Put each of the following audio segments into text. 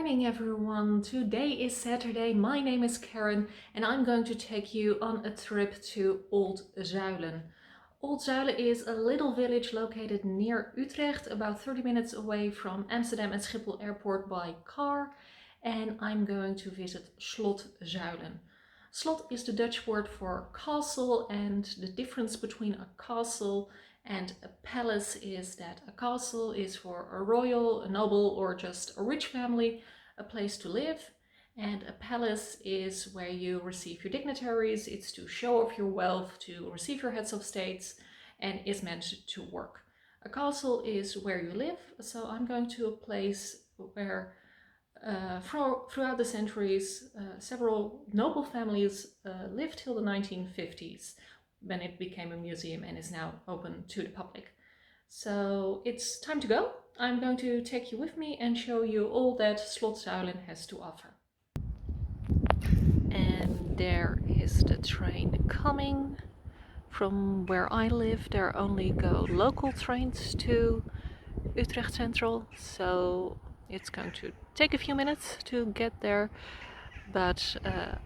morning everyone. Today is Saturday. My name is Karen and I'm going to take you on a trip to Old Zuylen. Old Zuylen is a little village located near Utrecht, about 30 minutes away from Amsterdam and Schiphol airport by car, and I'm going to visit Slot Zuylen. Slot is the Dutch word for castle, and the difference between a castle and a palace is that a castle is for a royal, a noble, or just a rich family, a place to live. And a palace is where you receive your dignitaries. It's to show off your wealth, to receive your heads of states, and is meant to work. A castle is where you live, so I'm going to a place where throughout the centuries several noble families lived till the 1950s, when it became a museum and is now open to the public. So it's time to go. I'm going to take you with me and show you all that Slot Zuylen has to offer. And there is the train coming. From where I live, there only go local trains to Utrecht Central, so it's going to take a few minutes to get there. But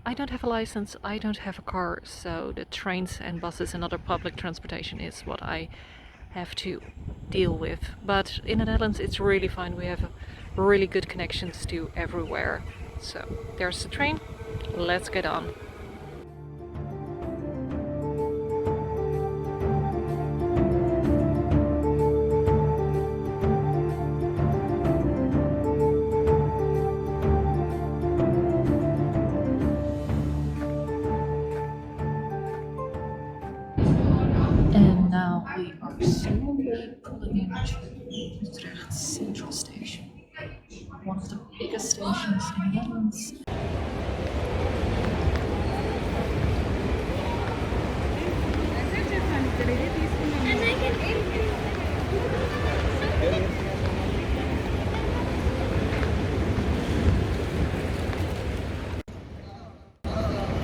I don't have a license, I don't have a car, so the trains and buses and other public transportation is what I have to deal with. But in the Netherlands it's really fine, we have really good connections to everywhere. So there's the train, let's get on. And now we are slowly pulling into Utrecht Central Station, one of the biggest stations in the Netherlands.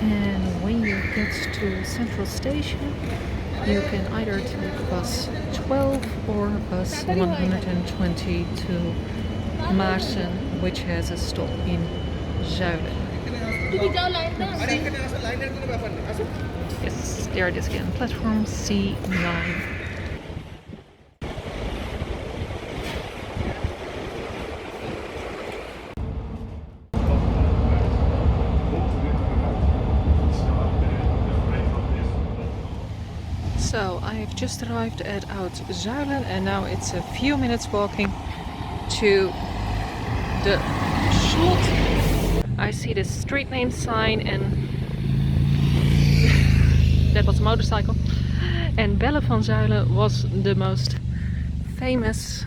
And when you get to Central Station, you can either take bus 12 or bus 120 to Maarsen, which has a stop in Zuylen. Yes, there it is again, platform C9. So I have just arrived at Oud Zuylen and now it's a few minutes walking to the Slot. I see the street name sign and that was a motorcycle. And Belle van Zuylen was the most famous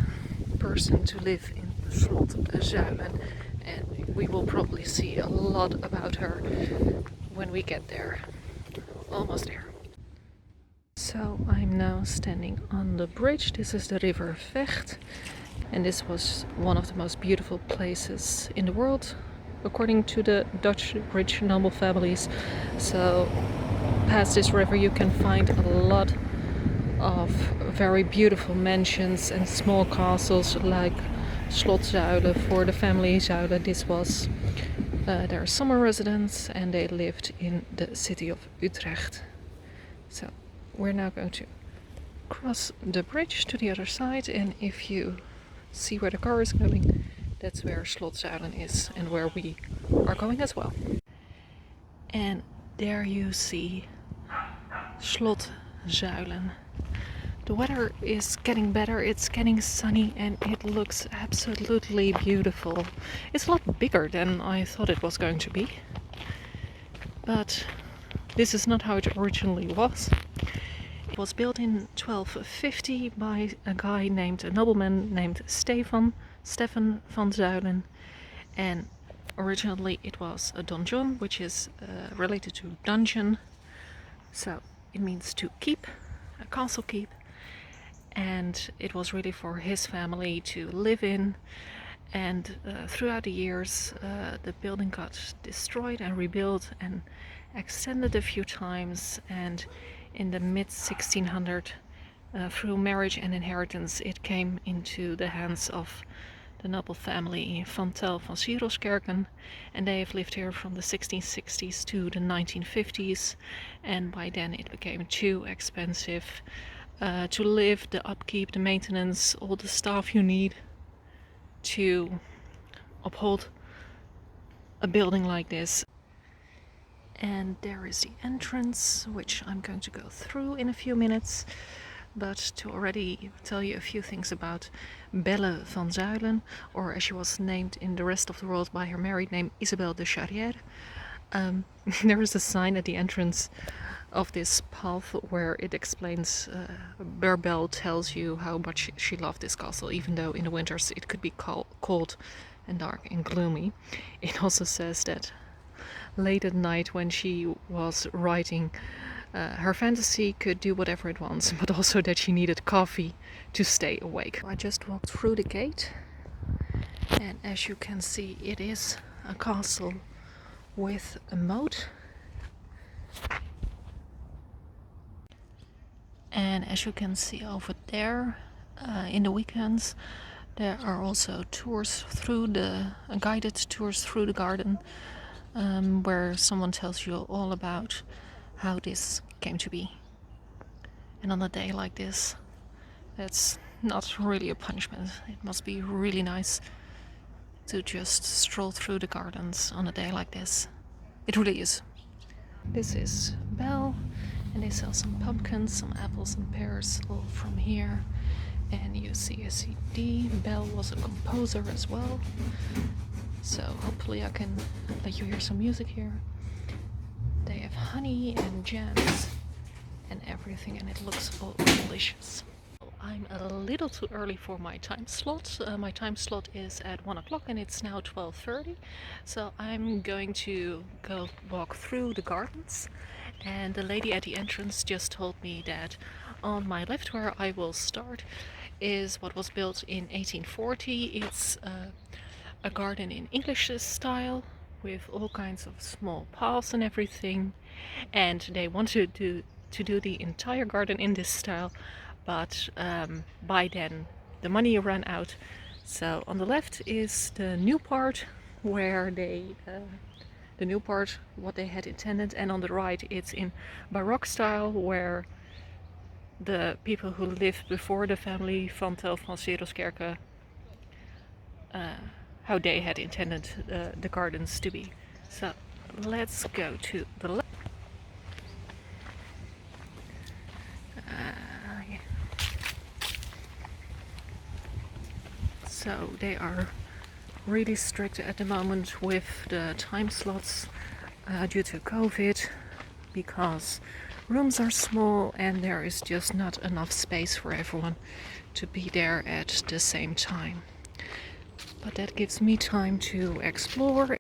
person to live in Slot Zuylen, and we will probably see a lot about her when we get there. Almost there. So I'm now standing on the bridge. This is the river Vecht, and this was one of the most beautiful places in the world, according to the Dutch rich noble families. So past this river you can find a lot of very beautiful mansions and small castles like Slot Zuylen for the family Zuylen. This was their summer residence and they lived in the city of Utrecht. So we're now going to cross the bridge to the other side, and if you see where the car is going, that's where Slot Zuylen is and where we are going as well. And there you see Slot Zuylen. The weather is getting better, it's getting sunny and it looks absolutely beautiful. It's a lot bigger than I thought it was going to be. But this is not how it originally was. It was built in 1250 by a guy named, a nobleman named Stefan van Zuylen, and originally it was a donjon, which is related to dungeon, so it means to keep, a castle keep, and it was really for his family to live in. And throughout the years the building got destroyed and rebuilt and extended a few times, and in the mid 1600s through marriage and inheritance it came into the hands of the noble family van Zuylen, and they have lived here from the 1660s to the 1950s, and by then it became too expensive to live, the upkeep, the maintenance, all the staff you need to uphold a building like this. And there is the entrance, which I'm going to go through in a few minutes. But to already tell you a few things about Belle van Zuylen, or as she was named in the rest of the world by her married name, Isabelle de Charrière. There is a sign at the entrance of this path where it explains, where Belle tells you how much she loved this castle, even though in the winters it could be cold and dark and gloomy. It also says that late at night when she was writing her fantasy could do whatever it wants, but also that she needed coffee to stay awake. I just walked through the gate, and as you can see, it is a castle with a moat. And as you can see over there, in the weekends, there are also tours through guided tours through the garden, where someone tells you all about how this came to be. And on a day like this, that's not really a punishment. It must be really nice to just stroll through the gardens on a day like this. It really is. This is Belle, and they sell some pumpkins, some apples and pears, all from here. And you see a CD. Belle was a composer as well, so hopefully I can let you hear some music here. They have honey and jams and everything, and it looks all delicious. I'm a little too early for my time slot. My time slot is at 1 o'clock and it's now 12:30. So I'm going to go walk through the gardens. And the lady at the entrance just told me that on my left, where I will start, is what was built in 1840. It's a garden in English style, with all kinds of small paths and everything, and they wanted to do the entire garden in this style, but by then the money ran out. So on the left is the new part, where what they had intended, and on the right it's in Baroque style, where the people who lived before the family van Zuylen, how they had intended the gardens to be. So let's go to the left. So they are really strict at the moment with the time slots due to COVID, because rooms are small and there is just not enough space for everyone to be there at the same time. But that gives me time to explore.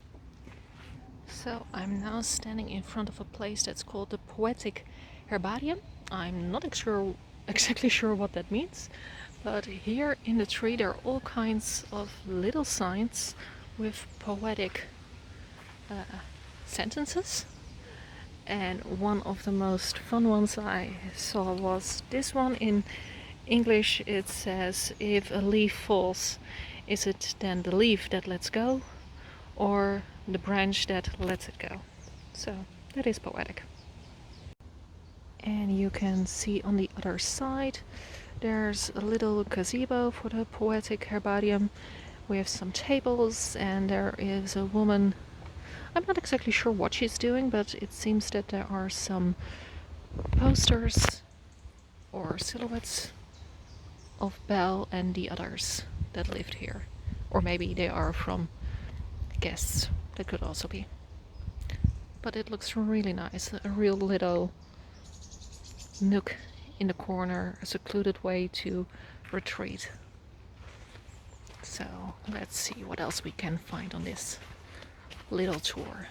So I'm now standing in front of a place that's called the Poetic Herbarium. I'm not exactly sure what that means, but here in the tree there are all kinds of little signs with poetic sentences. And one of the most fun ones I saw was this one. In English it says, if a leaf falls, is it then the leaf that lets go or the branch that lets it go? So that is poetic. And you can see on the other side there's a little gazebo for the Poetic Herbarium. We have some tables, and there is a woman. I'm not exactly sure what she's doing, but it seems that there are some posters or silhouettes of Belle and the others that lived here. Or maybe they are from guests. That could also be. But it looks really nice. A real little nook in the corner, a secluded way to retreat. So let's see what else we can find on this little tour.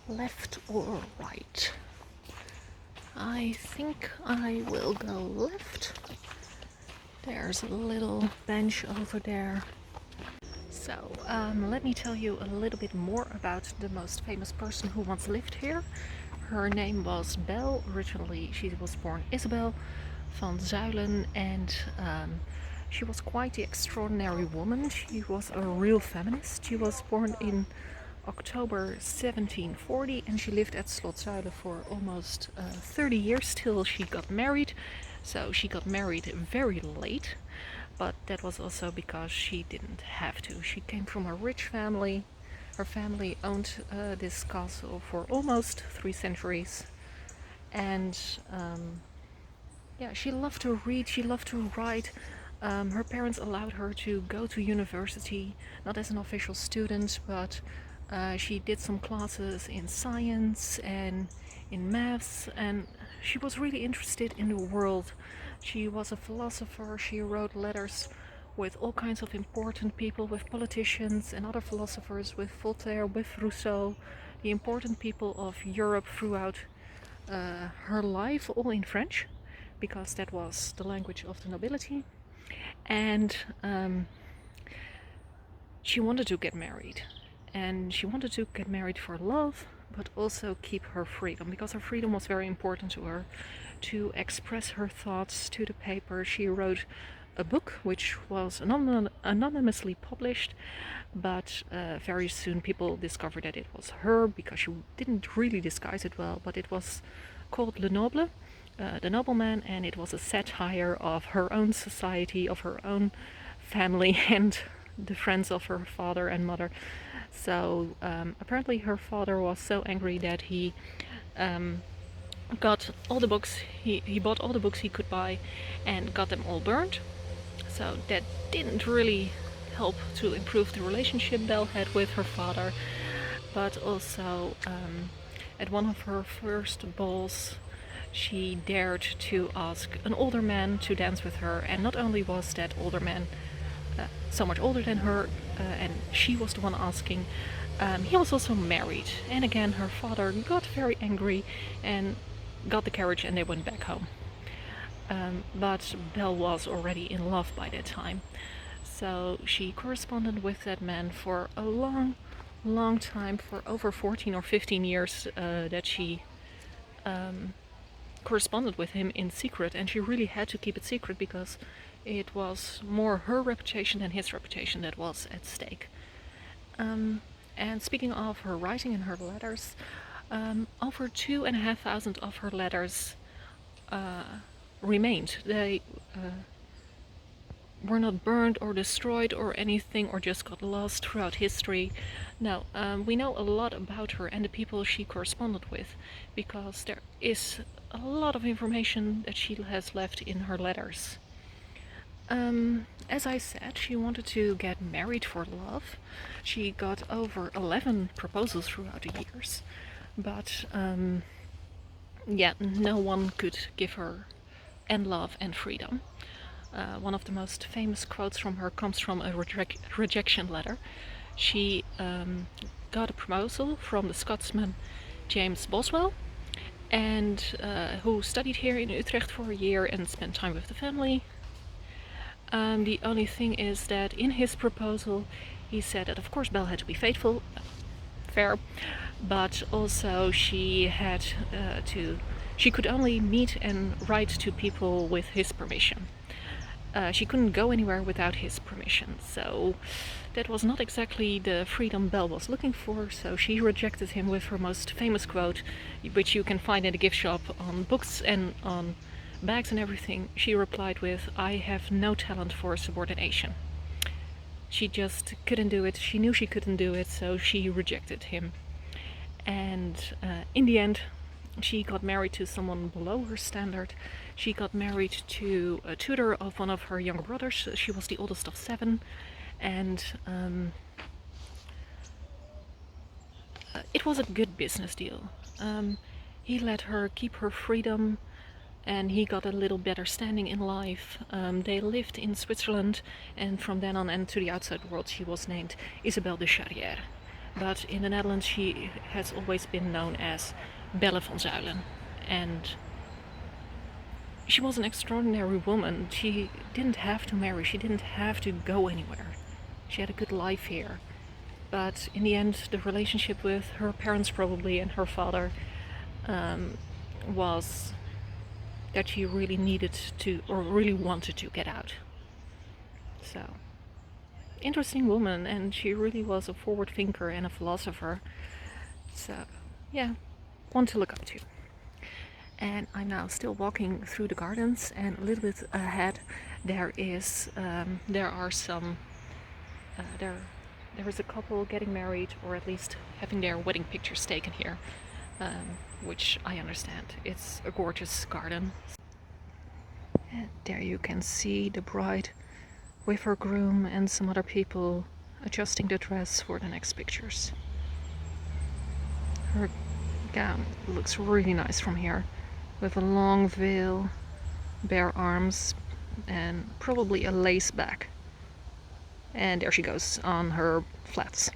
Left or right? I think I will go left. There's a little bench over there. So let me tell you a little bit more about the most famous person who once lived here. Her name was Belle. Originally she was born Isabelle van Zuylen, and she was quite the extraordinary woman. She was a real feminist. She was born in October 1740, and she lived at Slot Zuylen for almost 30 years till she got married. So she got married very late, but that was also because she didn't have to. She came from a rich family. Her family owned this castle for almost 3 centuries, and yeah, she loved to read, she loved to write. Her parents allowed her to go to university, not as an official student, but she did some classes in science and in maths, and she was really interested in the world. She was a philosopher. She wrote letters with all kinds of important people, with politicians and other philosophers, with Voltaire, with Rousseau, the important people of Europe throughout her life, all in French, because that was the language of the nobility. And she wanted to get married, and she wanted to get married for love, but also keep her freedom, because her freedom was very important to her, to express her thoughts to the paper. She wrote a book which was anonymously published, but very soon people discovered that it was her, because she didn't really disguise it well, but it was called Lenoble the Nobleman, and it was a satire of her own society, of her own family, and the friends of her father and mother. So apparently her father was so angry that he got all the books, he bought all the books he could buy and got them all burned. So that didn't really help to improve the relationship Belle had with her father. But also at one of her first balls, she dared to ask an older man to dance with her, and not only was that older man so much older than her, and she was the one asking, he was also married. And again, her father got very angry and got the carriage, and they went back home. But Belle was already in love by that time, so she corresponded with that man for a long time, for over 14 or 15 years that she corresponded with him in secret, and she really had to keep it secret because it was more her reputation than his reputation that was at stake. And speaking of her writing and her letters, over 2,500 of her letters remained. They were not burned or destroyed or anything, or just got lost throughout history. No, we know a lot about her and the people she corresponded with, because there is a lot of information that she has left in her letters. As I said, she wanted to get married for love. She got over 11 proposals throughout the years, but yeah, no one could give her and love and freedom. One of the most famous quotes from her comes from a rejection letter. She got a proposal from the Scotsman James Boswell, and who studied here in Utrecht for a year and spent time with the family. The only thing is that in his proposal he said that of course Belle had to be faithful, fair, but also she had she could only meet and write to people with his permission. She couldn't go anywhere without his permission, so that was not exactly the freedom Belle was looking for, so she rejected him with her most famous quote, which you can find in the gift shop on books and on bags and everything. She replied with, "I have no talent for subordination." She just couldn't do it. She knew she couldn't do it, so she rejected him. And in the end, she got married to someone below her standard. She got married to a tutor of one of her younger brothers. She was the oldest of 7, and it was a good business deal. He let her keep her freedom, and he got a little better standing in life. They lived in Switzerland, and from then on and to the outside world she was named Isabelle de Charrière. But in the Netherlands she has always been known as Belle van Zuylen, and she was an extraordinary woman. She didn't have to marry, she didn't have to go anywhere. She had a good life here. But in the end, the relationship with her parents probably and her father was that she really needed to, or really wanted to get out. So, interesting woman, and she really was a forward thinker and a philosopher. So, yeah, one to look up to. And I'm now still walking through the gardens, and a little bit ahead there is there is a couple getting married, or at least having their wedding pictures taken here, which I understand. It's a gorgeous garden. And there you can see the bride with her groom and some other people adjusting the dress for the next pictures. Her gown looks really nice from here, with a long veil, bare arms, and probably a lace back. And there she goes on her flats.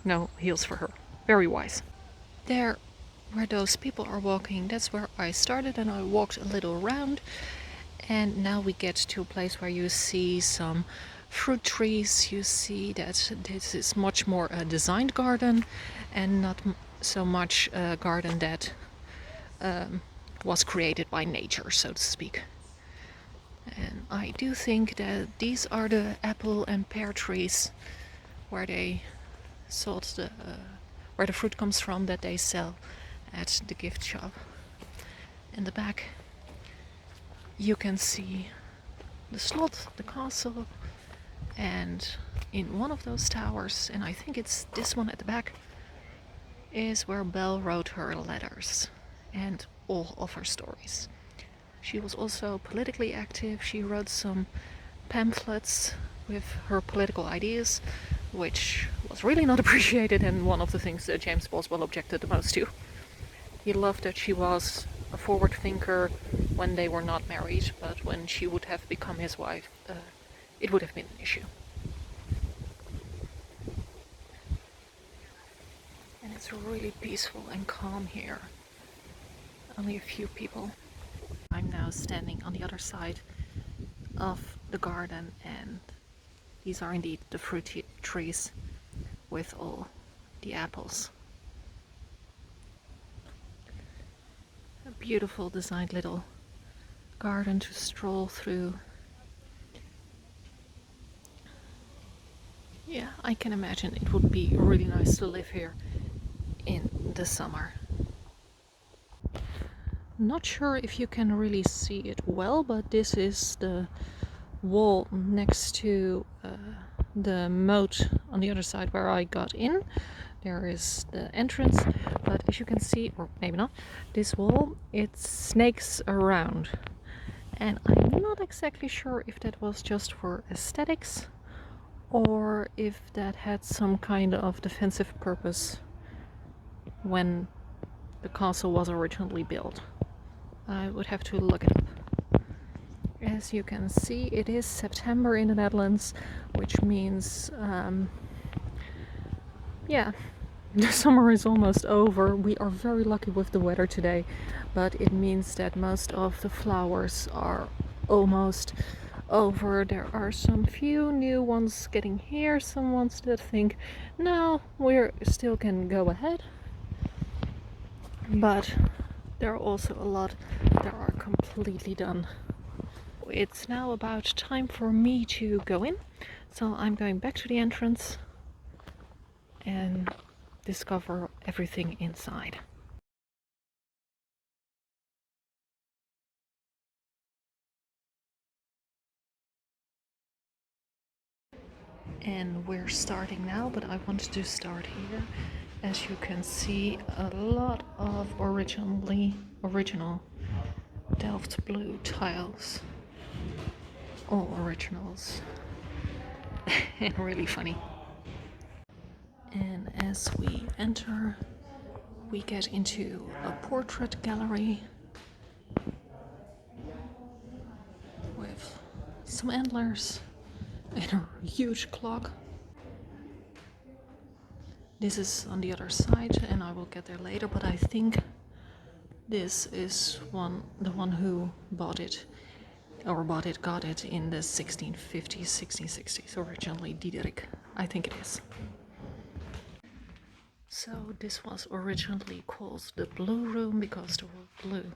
No heels for her. Very wise. There, where those people are walking, that's where I started, and I walked a little around. And now we get to a place where you see some fruit trees. You see that this is much more a designed garden and not so much a garden that was created by nature, so to speak. And I do think that these are the apple and pear trees where they sold where the fruit comes from that they sell at the gift shop. In the back you can see the slot, the castle, and in one of those towers, and I think it's this one at the back, is where Belle wrote her letters and all of her stories. She was also politically active. She wrote some pamphlets with her political ideas, which was really not appreciated, and one of the things that James Boswell objected the most to. He loved that she was a forward thinker when they were not married, but when she would have become his wife, it would have been an issue. And it's really peaceful and calm here. Only a few people. I'm now standing on the other side of the garden, and these are indeed the fruit trees with all the apples. A beautiful designed little garden to stroll through. Yeah, I can imagine it would be really nice to live here in the summer. Not sure if you can really see it well, but this is the wall next to the moat on the other side where I got in. There is the entrance, but as you can see, or maybe not, this wall, it snakes around. And I'm not exactly sure if that was just for aesthetics or if that had some kind of defensive purpose when the castle was originally built. I would have to look it up. As you can see, it is September in the Netherlands, which means, yeah, the summer is almost over. We are very lucky with the weather today, but it means that most of the flowers are almost over. There are some few new ones getting here, some ones that think, no, we still can go ahead. But there are also a lot that are completely done. It's now about time for me to go in, so I'm going back to the entrance and discover everything inside. And we're starting now, but I wanted to start here. As you can see, a lot of original Delft blue tiles. All originals. And really funny. And as we enter, we get into a portrait gallery with some antlers and a huge clock. This is on the other side, and I will get there later, but I think this is the one who bought it, got it in the 1650s, 1660s, originally Diederik, I think it is. So this was originally called the Blue Room because there were blue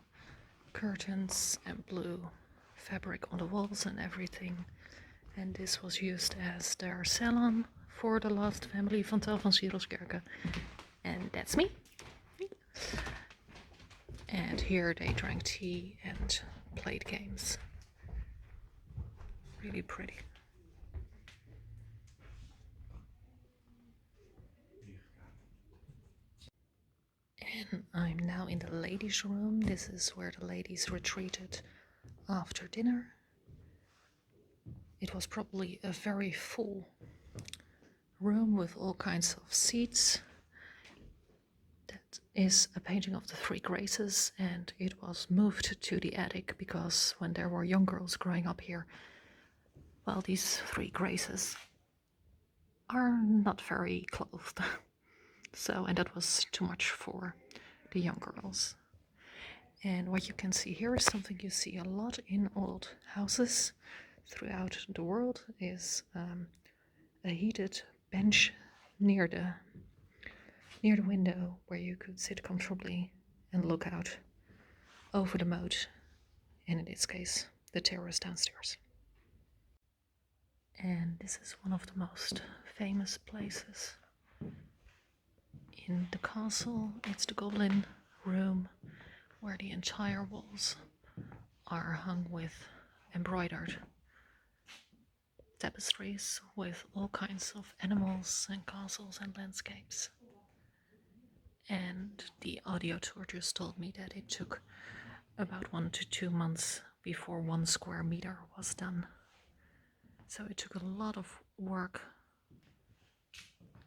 curtains and blue fabric on the walls and everything. And this was used as their salon for the last family van Zuylen. And that's me. And here they drank tea and played games. Really pretty. And I'm now in the ladies' room. This is where the ladies retreated after dinner. It was probably a very full room with all kinds of seats. That is a painting of the Three Graces, and it was moved to the attic because when there were young girls growing up here, well, these Three Graces are not very clothed. So, and that was too much for the young girls. And what you can see here is something you see a lot in old houses throughout the world, is a heated bench near the window where you could sit comfortably and look out over the moat, and in this case the terrace downstairs. And this is one of the most famous places in the castle. It's the Goblin Room, where the entire walls are hung with embroidered tapestries with all kinds of animals and castles and landscapes. And the audio tour just told me that it took about 1 to 2 months before 1 square meter was done. So it took a lot of work.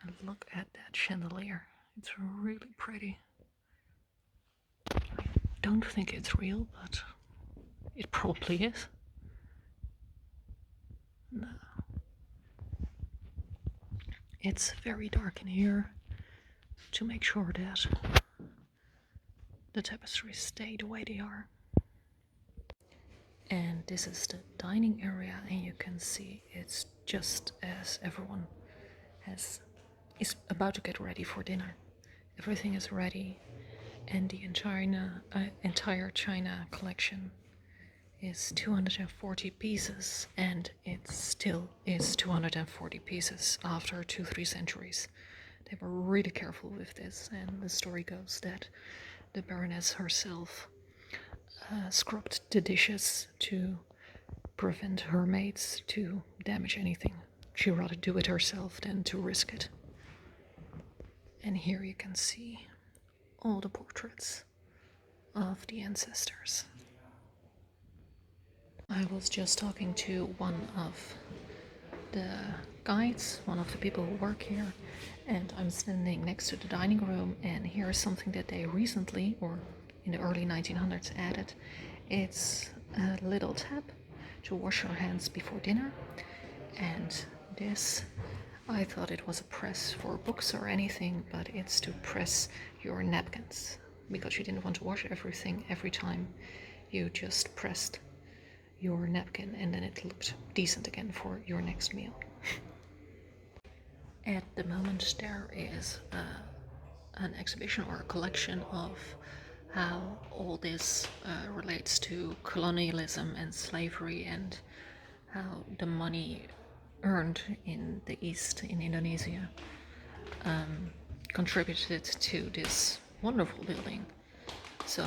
And look at that chandelier. It's really pretty. I don't think it's real, but it probably is. No. It's very dark in here to make sure that the tapestries stay the way they are. And this is the dining area, and you can see it's just as everyone is about to get ready for dinner. Everything is ready, and the entire China collection is 240 pieces, and it still is 240 pieces after 2-3 centuries. They were really careful with this, and the story goes that the Baroness herself scrubbed the dishes to prevent her maids to damage anything. She'd rather do it herself than to risk it. And here you can see all the portraits of the ancestors. I was just talking to one of the guides, one of the people who work here, and I'm standing next to the dining room, and here's something that they recently, or in the early 1900s, added. It's a little tap to wash your hands before dinner, and this, I thought it was a press for books or anything, but it's to press your napkins, because you didn't want to wash everything every time. You just pressed your napkin and then it looked decent again for your next meal. At the moment there is an exhibition or a collection of how all this relates to colonialism and slavery, and how the money earned in the East, in Indonesia, contributed to this wonderful building. So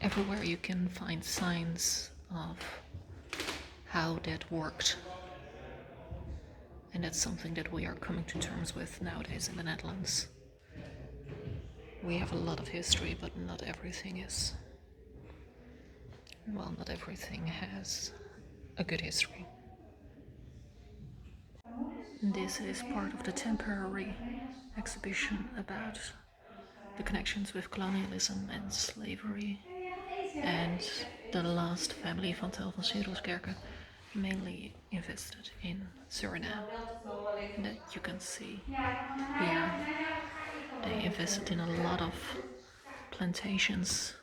everywhere you can find signs of how that worked. And that's something that we are coming to terms with nowadays in the Netherlands. We have a lot of history, but not everything is... well, not everything has a good history. This is part of the temporary exhibition about the connections with colonialism and slavery. And the last family van Zuylen mainly invested in Suriname. That you can see here. They invested in a lot of plantations,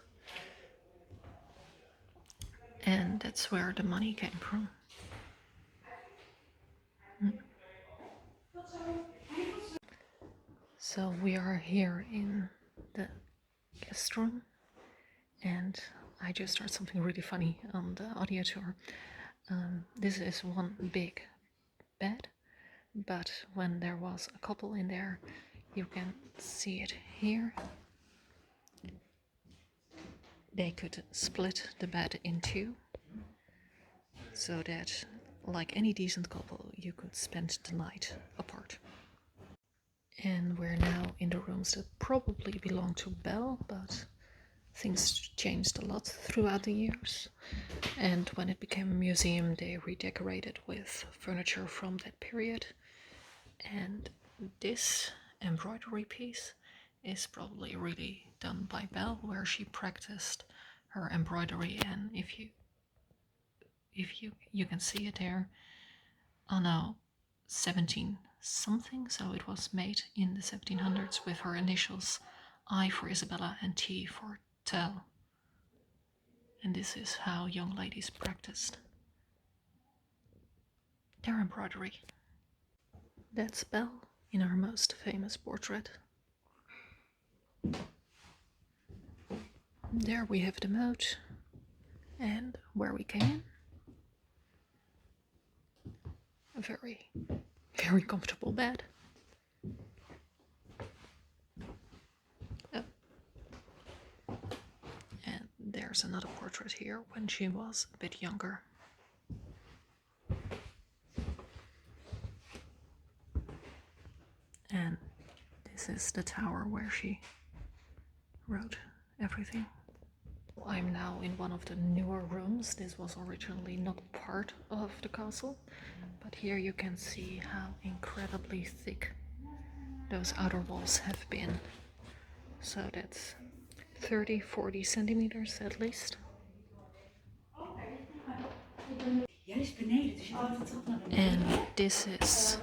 and that's where the money came from. So we are here in the guest room, and I just heard something really funny on the audio tour. This is one big bed, but when there was a couple in there, you can see it here. They could split the bed in two, so that, like any decent couple, you could spend the night apart. And we're now in the rooms that probably belong to Belle, but things changed a lot throughout the years. And when it became a museum, they redecorated with furniture from that period. And this embroidery piece is probably really done by Belle, where she practiced her embroidery. And if you can see it there. Oh no, 17 something, so it was made in the 1700s with her initials, I for Isabella and T for Tell. And this is how young ladies practiced their embroidery. That's Belle in her most famous portrait. There we have the moat and where we came in. A very, very comfortable bed. Oh. And there's another portrait here when she was a bit younger. And this is the tower where she wrote everything. I'm now in one of the newer rooms. This was originally not part of the castle, but here you can see how incredibly thick those outer walls have been. So that's 30-40 centimeters at least. And this is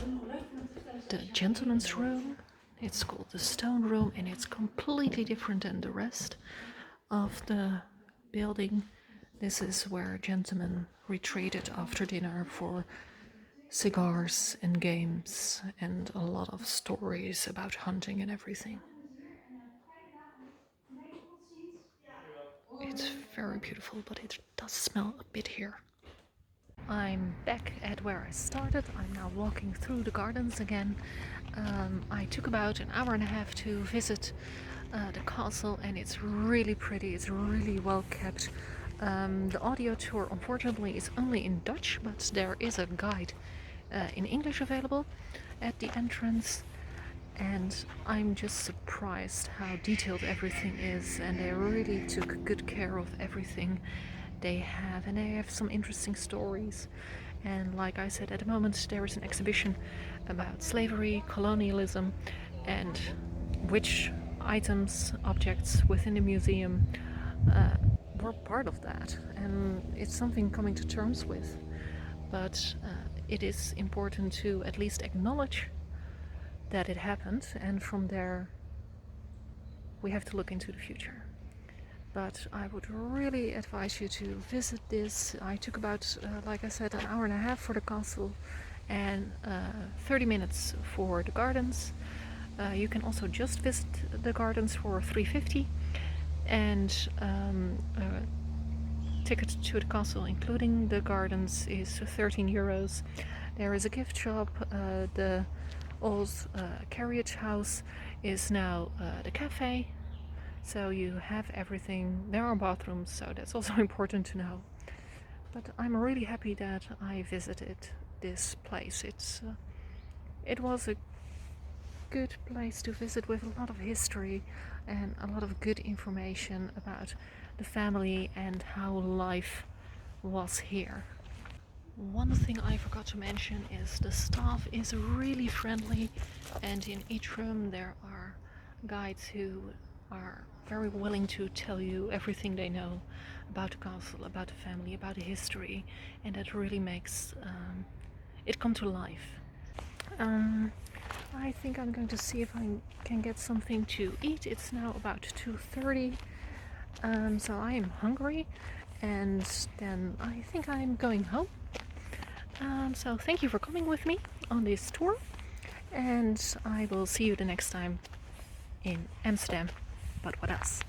the gentleman's room. It's called the stone room, and it's completely different than the rest of the building. This is where gentlemen retreated after dinner for cigars and games and a lot of stories about hunting and everything. It's very beautiful, but it does smell a bit here. I'm back at where I started. I'm now walking through the gardens again. I took about an hour and a half to visit the castle, and it's really pretty. It's really well kept. The audio tour unfortunately is only in Dutch, but there is a guide in English available at the entrance. And I'm just surprised how detailed everything is, and they really took good care of everything they have, and they have some interesting stories. And like I said, at the moment there is an exhibition about slavery, colonialism, and which items, objects within the museum were part of that, and it's something coming to terms with. But it is important to at least acknowledge that it happened, and from there we have to look into the future. But I would really advise you to visit this. I took about, like I said, an hour and a half for the castle and 30 minutes for the gardens. You can also just visit the gardens for $3.50, and ticket to the castle including the gardens is €13. There is a gift shop. The old carriage house is now the cafe, so you have everything. There are bathrooms, so that's also important to know. But I'm really happy that I visited this place. It was a good place to visit with a lot of history and a lot of good information about the family and how life was here. One thing I forgot to mention is the staff is really friendly, and in each room there are guides who are very willing to tell you everything they know about the castle, about the family, about the history, and that really makes it come to life. I think I'm going to see if I can get something to eat. It's now about 2:30, so I am hungry, and then I think I'm going home. So thank you for coming with me on this tour, and I will see you the next time in Amsterdam. But what else?